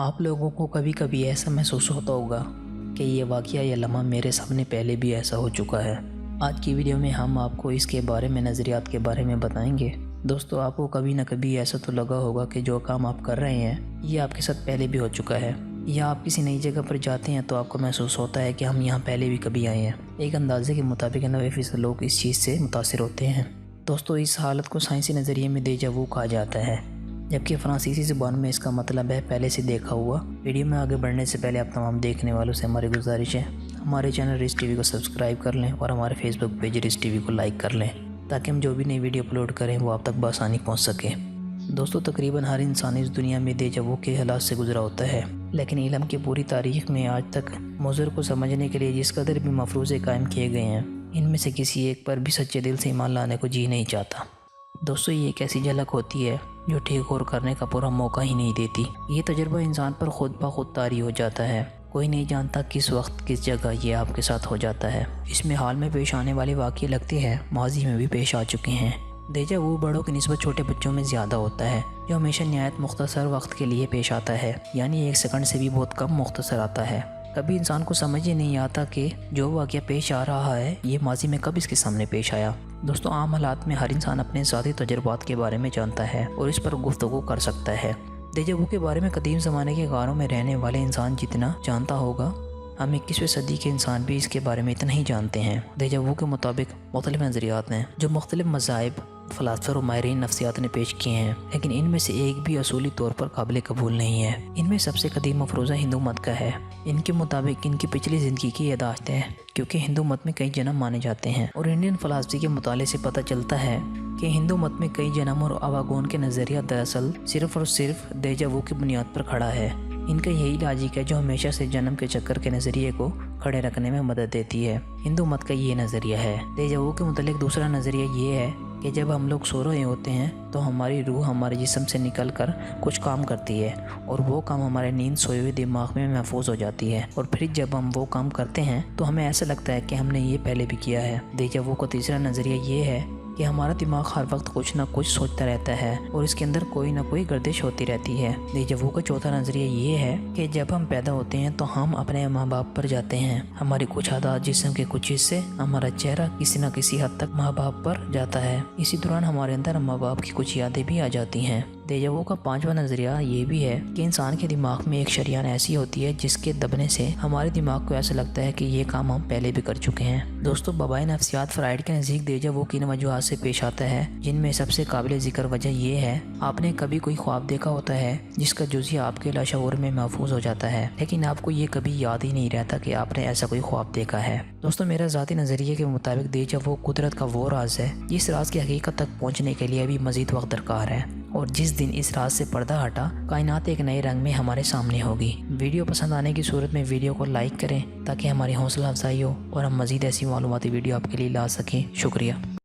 آپ لوگوں کو کبھی کبھی ایسا محسوس ہوتا ہوگا کہ یہ واقعہ یا لمحہ میرے سامنے پہلے بھی ایسا ہو چکا ہے۔ آج کی ویڈیو میں ہم آپ کو اس کے بارے میں نظریات کے بارے میں بتائیں گے۔ دوستو، آپ کو کبھی نہ کبھی ایسا تو لگا ہوگا کہ جو کام آپ کر رہے ہیں یہ آپ کے ساتھ پہلے بھی ہو چکا ہے، یا آپ کسی نئی جگہ پر جاتے ہیں تو آپ کو محسوس ہوتا ہے کہ ہم یہاں پہلے بھی کبھی آئے ہیں۔ ایک اندازے کے مطابق 90% لوگ اس چیز سے متاثر ہوتے ہیں۔ دوستو، اس حالت کو سائنسی نظریے میں دیجا وو کہا جاتا ہے، جبکہ فرانسیسی زبان میں اس کا مطلب ہے پہلے سے دیکھا ہوا۔ ویڈیو میں آگے بڑھنے سے پہلے آپ تمام دیکھنے والوں سے ہماری گزارش ہے ہمارے چینل ریس ٹی وی کو سبسکرائب کر لیں اور ہمارے فیس بک پیج ریس ٹی وی کو لائک کر لیں، تاکہ ہم جو بھی نئی ویڈیو اپلوڈ کریں وہ آپ تک بآسانی پہنچ سکے۔ دوستو، تقریباً ہر انسان اس دنیا میں دیجا وو کے حالات سے گزرا ہوتا ہے، لیکن علم کی پوری تاریخ میں آج تک موضوع کو سمجھنے کے لیے جس قدر بھی مفروضے قائم کیے گئے ہیں، ان میں سے کسی ایک پر بھی سچے دل سے ایمان لانے کو جی نہیں چاہتا۔ دوستو، یہ ایک ایسی جھلک ہوتی ہے جو ٹھیک اور کرنے کا پورا موقع ہی نہیں دیتی۔ یہ تجربہ انسان پر خود بخود طاری ہو جاتا ہے، کوئی نہیں جانتا کس وقت کس جگہ یہ آپ کے ساتھ ہو جاتا ہے۔ اس میں حال میں پیش آنے والے واقعے لگتے ہیں ماضی میں بھی پیش آ چکے ہیں۔ دیجا وو بڑوں کی نسبت چھوٹے بچوں میں زیادہ ہوتا ہے، جو ہمیشہ نہایت مختصر وقت کے لیے پیش آتا ہے، یعنی 1 سیکنڈ سے بھی بہت کم مختصر آتا ہے۔ کبھی انسان کو سمجھ ہی نہیں آتا کہ جو واقعہ پیش آ رہا ہے یہ ماضی میں کب اس کے سامنے پیش آیا۔ دوستو، عام حالات میں ہر انسان اپنے ذاتی تجربات کے بارے میں جانتا ہے اور اس پر گفتگو کر سکتا ہے۔ دیجا وو کے بارے میں قدیم زمانے کے غاروں میں رہنے والے انسان جتنا جانتا ہوگا، ہم 21ویں صدی کے انسان بھی اس کے بارے میں اتنا ہی جانتے ہیں۔ دیجا وو کے مطابق مختلف نظریات ہیں جو مختلف مذاہب، فلاسفر اور ماہرین نفسیات نے پیش کیے ہیں، لیکن ان میں سے ایک بھی اصولی طور پر قابل قبول نہیں ہے۔ ان میں سب سے قدیم مفروضہ ہندو مت کا ہے۔ ان کے مطابق ان کی پچھلی زندگی کی یادداشت ہے، کیونکہ ہندو مت میں کئی جنم مانے جاتے ہیں، اور انڈین فلسفے کے مطالعے سے پتہ چلتا ہے کہ ہندو مت میں کئی جنم اور آواگون کے نظریہ دراصل صرف اور صرف دیجا وو کی بنیاد پر کھڑا ہے۔ ان کا یہی لاجک ہے جو ہمیشہ سے جنم کے چکر کے نظریے کو کھڑے رکھنے میں مدد دیتی ہے۔ ہندو مت کا یہ نظریہ ہے۔ دیجا وو کے متعلق دوسرا نظریہ یہ ہے کہ جب ہم لوگ سو رہے ہوتے ہیں تو ہماری روح ہمارے جسم سے نکل کر کچھ کام کرتی ہے، اور وہ کام ہمارے نیند سوئے ہوئے دماغ میں محفوظ ہو جاتی ہے، اور پھر جب ہم وہ کام کرتے ہیں تو ہمیں ایسا لگتا ہے کہ ہم نے یہ پہلے بھی کیا ہے۔ دیجا وو کا تیسرا نظریہ یہ ہے کہ ہمارا دماغ ہر وقت کچھ نہ کچھ سوچتا رہتا ہے اور اس کے اندر کوئی نہ کوئی گردش ہوتی رہتی ہے۔ دیجا وو کا چوتھا نظریہ یہ ہے کہ جب ہم پیدا ہوتے ہیں تو ہم اپنے ماں باپ پر جاتے ہیں، ہماری کچھ عادات، جسم کے کچھ حصے، ہمارا چہرہ کسی نہ کسی حد تک ماں باپ پر جاتا ہے۔ اسی دوران ہمارے اندر ماں باپ کی کچھ یادیں بھی آ جاتی ہیں۔ دیجا وو کا پانچواں نظریہ یہ بھی ہے کہ انسان کے دماغ میں ایک شریان ایسی ہوتی ہے جس کے دبنے سے ہمارے دماغ کو ایسا لگتا ہے کہ یہ کام ہم پہلے بھی کر چکے ہیں۔ دوستو، بابائے نفسیات فرائڈ کے نزدیک دیجا وو کن وجوہات سے پیش آتا ہے، جن میں سب سے قابل ذکر وجہ یہ ہے: آپ نے کبھی کوئی خواب دیکھا ہوتا ہے جس کا جزیہ آپ کے لاشعور میں محفوظ ہو جاتا ہے، لیکن آپ کو یہ کبھی یاد ہی نہیں رہتا کہ آپ نے ایسا کوئی خواب دیکھا ہے۔ دوستو، میرا ذاتی نظریے کے مطابق دیجا وو قدرت کا وہ راز ہے جس راز کی حقیقت تک پہنچنے کے لیے ابھی مزید وقت درکار ہے، اور جس دن اس راز سے پردہ ہٹا کائنات ایک نئے رنگ میں ہمارے سامنے ہوگی۔ ویڈیو پسند آنے کی صورت میں ویڈیو کو لائک کریں تاکہ ہماری حوصلہ افزائی ہو اور ہم مزید ایسی معلوماتی ویڈیو آپ کے لیے لا سکیں۔ شکریہ۔